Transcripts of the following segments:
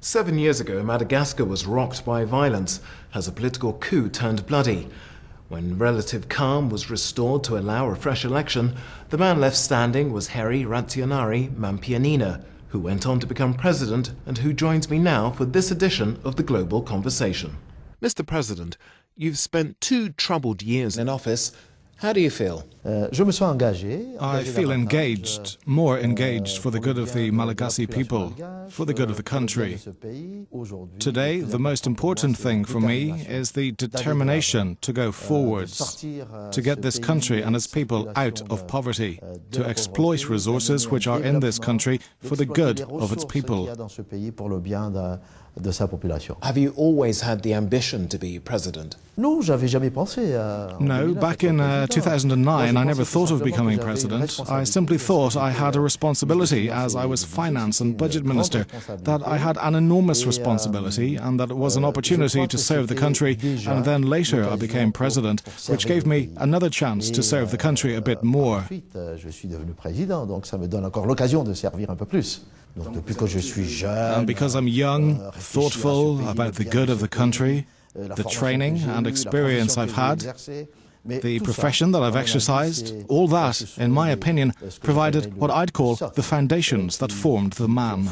7 years ago, Madagascar was rocked by violence as a political coup turned bloody. When relative calm was restored to allow a fresh election, the man left standing was Hery Rajaonarimampianina, who went on to become president and who joins me now for this edition of the Global Conversation. Mr. President, you've spent 2 troubled years in office. How do you feel? I feel engaged, more engaged for the good of the Malagasy people, for the good of the country. Today, the most important thing for me is the determination to go forwards, to get this country and its people out of poverty, to exploit resources which are in this country for the good of its people. Have you always had the ambition to be president? No, back in 2009 I never thought of becoming president. I simply thought I had a responsibility as I was finance and budget minister, that I had an enormous responsibility and that it was an opportunity to serve the country, and then later I became president, which gave me another chance to serve the country a bit more. And because I'm young, thoughtful about the good of the country, the training and experience I've had, the profession that I've exercised, all that, in my opinion, provided what I'd call the foundations that formed the man.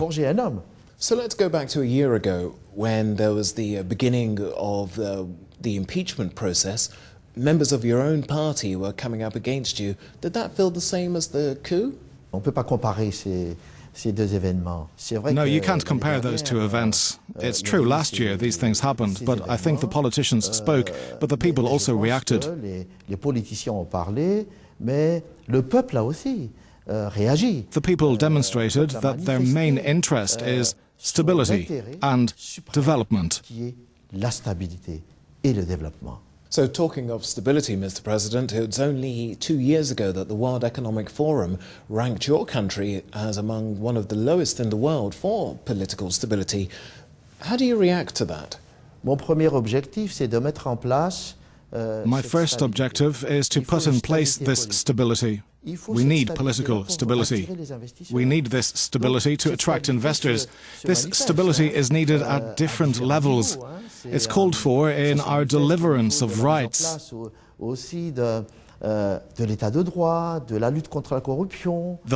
So let's go back to a year ago when there was the beginning of the impeachment process. Members of your own party were coming up against you. Did that feel the same as the coup? No, you can't compare those two events. It's true, last year these things happened, but I think the politicians spoke, but the people also reacted. The people demonstrated that their main interest is stability and development. So talking of stability, Mr. President, it's only 2 years ago that the World Economic Forum ranked your country as among one of the lowest in the world for political stability. How do you react to that? My first objective is to put in place this stability. We need political stability. We need this stability to attract investors. This stability is needed at different levels. It's called for in our deliverance of rights. The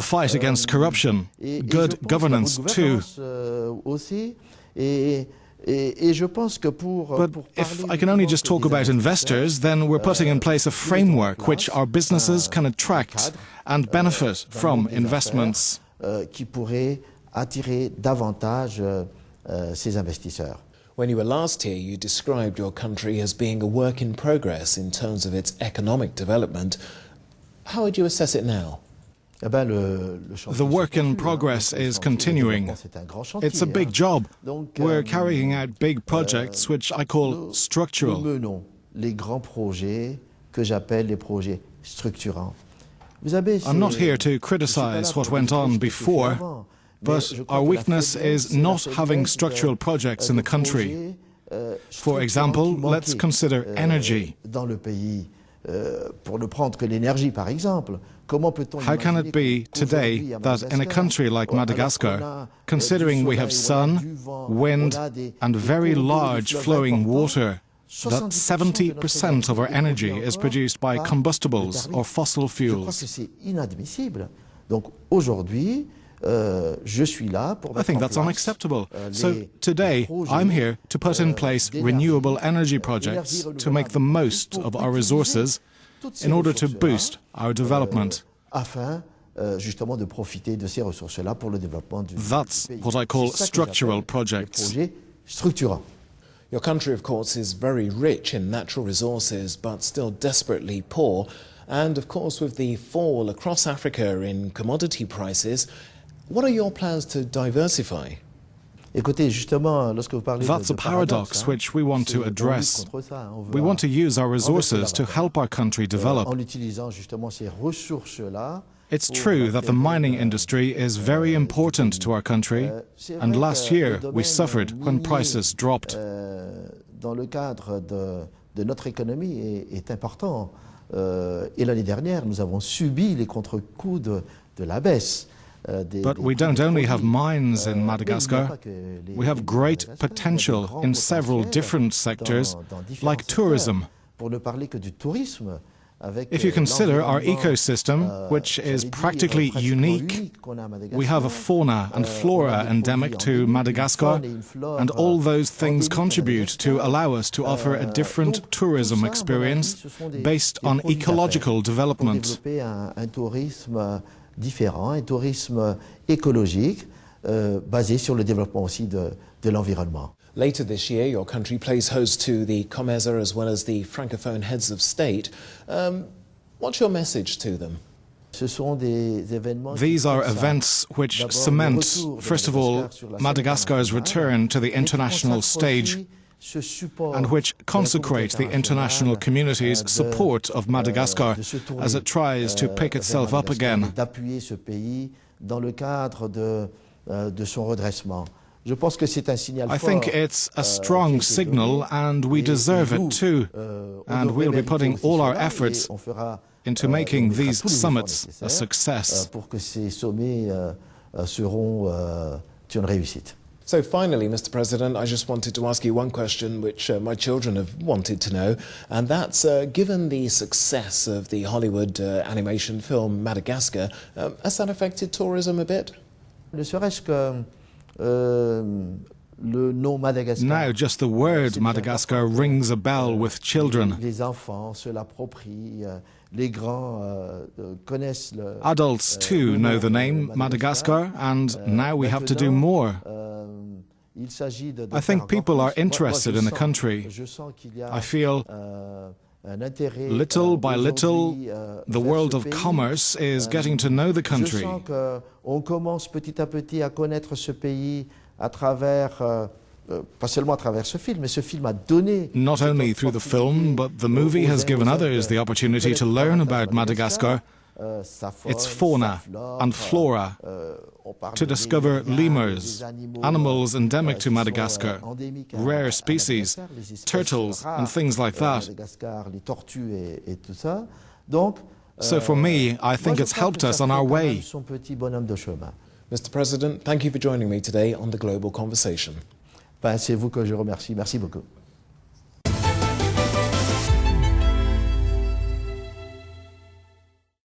fight against corruption, good governance too. But if I can only just talk about investors, then we're putting in place a framework which our businesses can attract and benefit from investments. When you were last here, you described your country as being a work in progress in terms of its economic development. How would you assess it now? The work in progress is continuing. It's a big job. We're carrying out big projects which I call structural. I'm not here to criticize what went on before, but our weakness is not having structural projects in the country. For example, let's consider energy. How can it be today that in a country like Madagascar, considering we have sun, wind and very large flowing water, that 70% of our energy is produced by combustibles or fossil fuels? I think that's unacceptable. So today I'm here to put in place renewable energy projects to make the most of our resources in order to boost our development. That's what I call structural projects. Your country, of course, is very rich in natural resources, but still desperately poor. And, of course, with the fall across Africa in commodity prices, what are your plans to diversify? That's a paradox which we want to address. We want to use our resources to help our country develop. It's true that the mining industry is very important to our country, and last year we suffered when prices dropped. But we don't only have mines in Madagascar, we have great potential in several different sectors, like tourism. If you consider our ecosystem, which is practically unique, we have a fauna and flora endemic to Madagascar, and all those things contribute to allow us to offer a different tourism experience based on ecological development. Différent, un tourisme écologique basé sur le développement aussi de l'environnement. Later this year, your country plays host to the COMESA as well as the Francophone heads of state. What's your message to them? These are events which cement, first of all, Madagascar's return to the international stage, and which consecrate the international community's support of Madagascar as it tries to pick itself up again. I think it's a strong signal, and we deserve it too, and we'll be putting all our efforts into making these summits a success. So finally, Mr. President, I just wanted to ask you one question which my children have wanted to know, and that's, given the success of the Hollywood animation film Madagascar, has that affected tourism a bit? Now just the word Madagascar rings a bell with children. Adults too know the name Madagascar, and now we have to do more. I think people are interested in the country. I feel little by little the world of commerce is getting to know the country. Not only through the film, but the movie has given others the opportunity to learn about Madagascar, its fauna and flora, to discover lemurs, animals endemic to Madagascar, rare species, turtles and things like that. So for me, I think it's helped us on our way. Mr. President, thank you for joining me today on The Global Conversation. C'est vous que je remercie. Merci beaucoup.